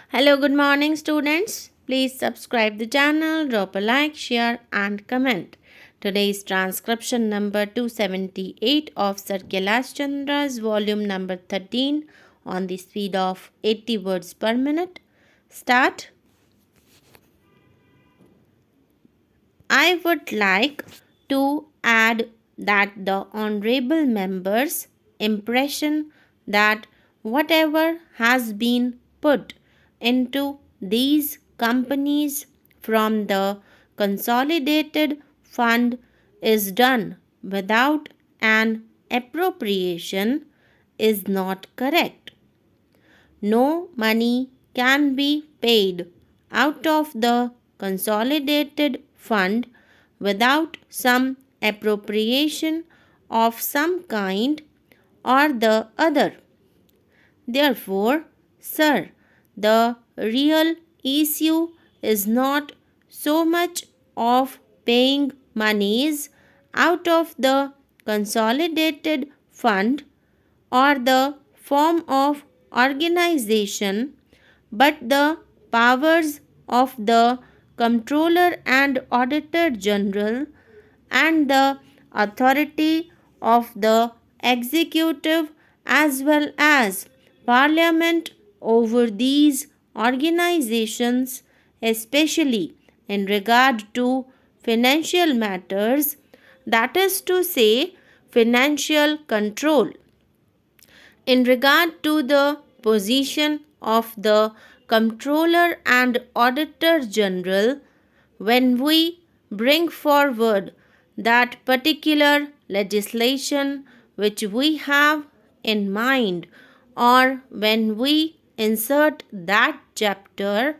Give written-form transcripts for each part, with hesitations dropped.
Hello, good morning, students. Please subscribe the channel, drop a like, share, and comment. Today's transcription number 278 of Sir Kailash Chandra's volume number 13 on the speed of 80 words per minute. Start. I would like to add that the honorable members' impression that whatever has been put into these companies from the consolidated fund is done without an appropriation is not correct. No money can be paid out of the consolidated fund without some appropriation of some kind or the other. Therefore, sir, the real issue is not so much of paying monies out of the consolidated fund or the form of organization, but the powers of the Comptroller and Auditor General and the authority of the executive as well as Parliament over these organizations, especially in regard to financial matters, that is to say, financial control. In regard to the position of the Comptroller and Auditor General, when we bring forward that particular legislation which we have in mind, or when we insert that chapter,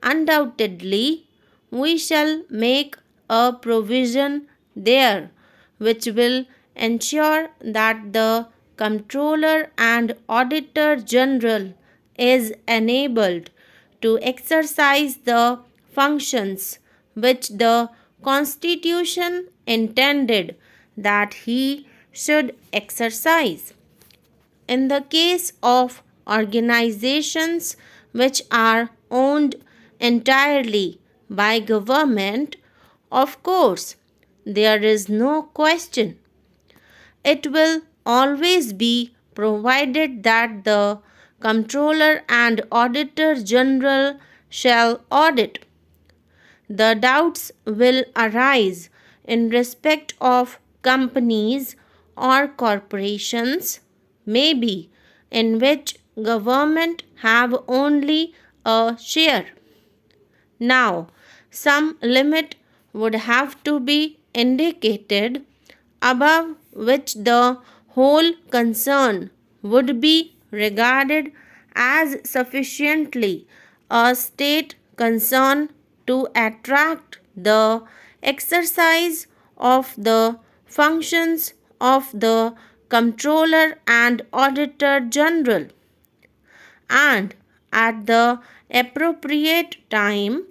undoubtedly we shall make a provision there which will ensure that the Comptroller and Auditor General is enabled to exercise the functions which the Constitution intended that he should exercise. In the case of organizations which are owned entirely by government, of course, there is no question. It will always be provided that the Comptroller and Auditor General shall audit. The doubts will arise in respect of companies or corporations, maybe in which government have only a share. Now, some limit would have to be indicated above which the whole concern would be regarded as sufficiently a state concern to attract the exercise of the functions of the Comptroller and Auditor General, and at the appropriate time,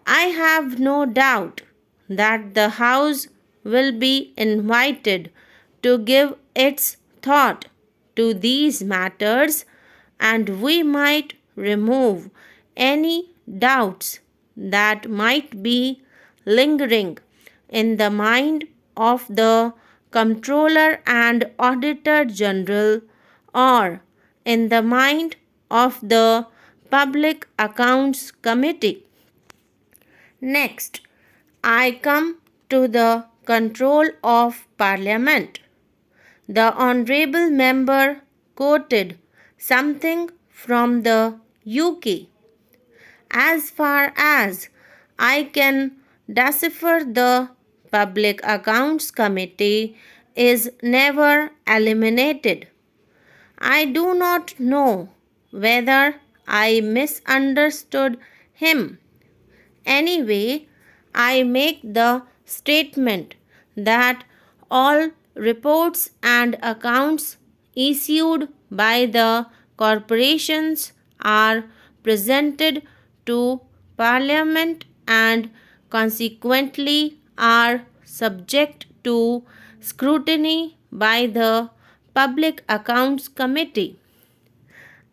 I have no doubt that the House will be invited to give its thought to these matters, and we might remove any doubts that might be lingering in the mind of the Comptroller and Auditor General or in the mind of the Public Accounts Committee. Next, I come to the control of Parliament. The Honourable Member quoted something from the UK. As far as I can decipher, the Public Accounts Committee is never eliminated. I do not know whether I misunderstood him. Anyway, I make the statement that all reports and accounts issued by the corporations are presented to Parliament and consequently are subject to scrutiny by the Public Accounts Committee.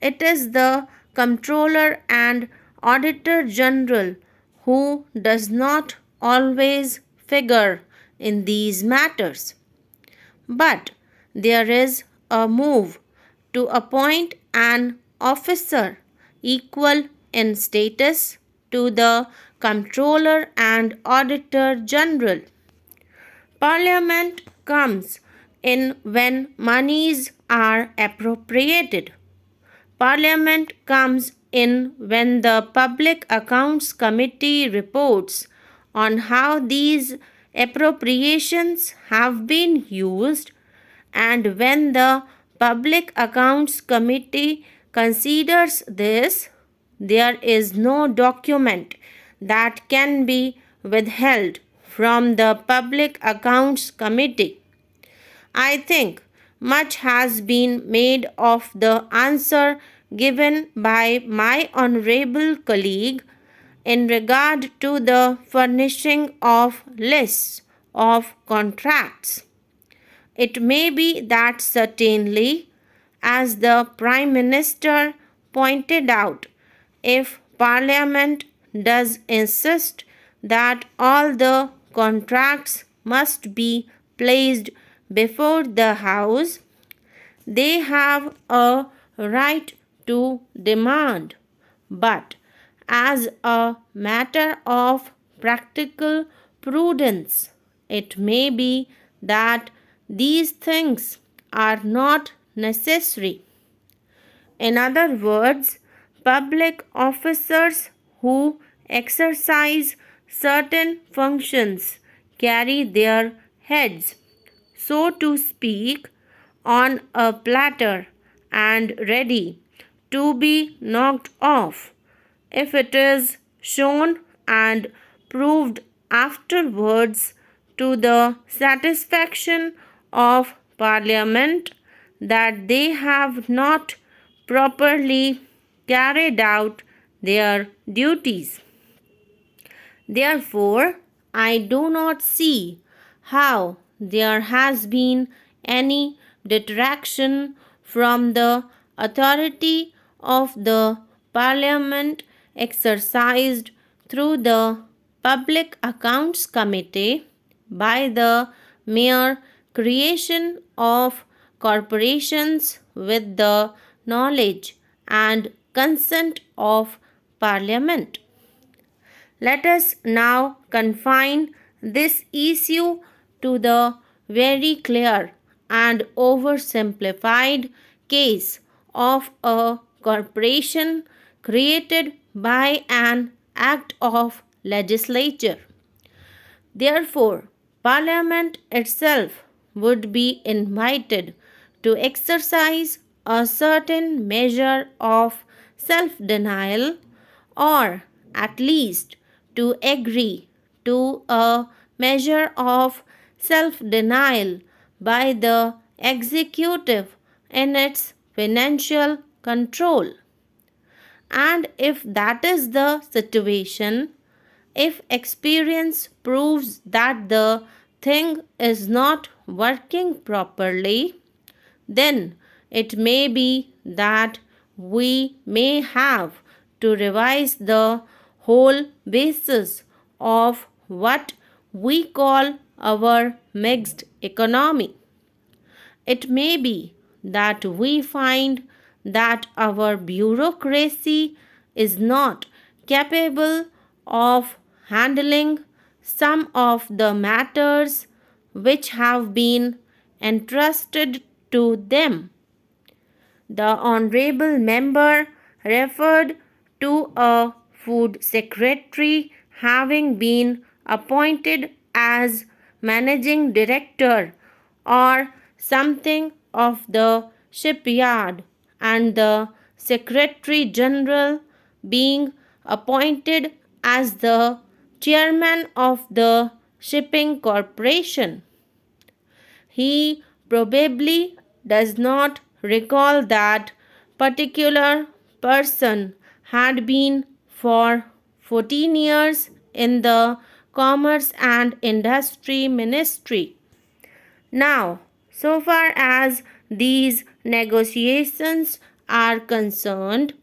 It is the Comptroller and Auditor General who does not always figure in these matters. But there is a move to appoint an officer equal in status to the Comptroller and Auditor General. Parliament comes in when monies are appropriated. Parliament comes in when the Public Accounts Committee reports on how these appropriations have been used, and when the Public Accounts Committee considers this, there is no document that can be withheld from the Public Accounts Committee. I think much has been made of the answer given by my honorable colleague in regard to the furnishing of lists of contracts. It may be that certainly, as the Prime Minister pointed out, if Parliament does insist that all the contracts must be placed before the House, they have a right to demand. But as a matter of practical prudence, it may be that these things are not necessary. In other words, public officers who exercise certain functions carry their heads, so to speak, on a platter and ready to be knocked off if it is shown and proved afterwards to the satisfaction of Parliament that they have not properly carried out their duties. Therefore, I do not see how there has been any detraction from the authority of the Parliament exercised through the Public Accounts Committee by the mere creation of corporations with the knowledge and consent of Parliament. Let us now confine this issue to the very clear and oversimplified case of a corporation created by an act of legislature. Therefore, Parliament itself would be invited to exercise a certain measure of self denial, or at least to agree to a measure of self denial by the executive in its financial control. And if that is the situation, if experience proves that the thing is not working properly, then it may be that we may have to revise the whole basis of what we call our mixed economy. It may be that we find that our bureaucracy is not capable of handling some of the matters which have been entrusted to them. The Honorable Member referred to a Food Secretary having been appointed as Managing Director or something of the shipyard, and the Secretary General being appointed as the Chairman of the Shipping Corporation. He probably does not recall that particular person had been for 14 years in the Commerce and Industry Ministry. Now, so far as these negotiations are concerned,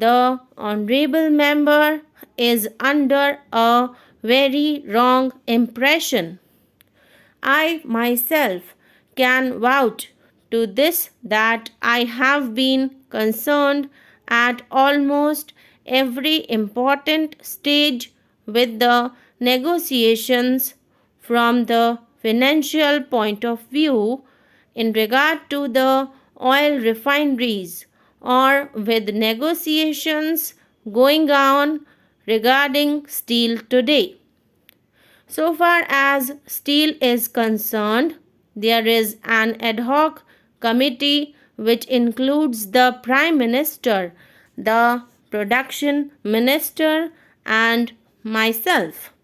the honorable member is under a very wrong impression. I myself can vouch to this that I have been concerned at almost every important stage with the negotiations from the financial point of view in regard to the oil refineries or with negotiations going on regarding steel today. So far as steel is concerned, there is an ad hoc committee which includes the Prime Minister, the Production Minister, and myself.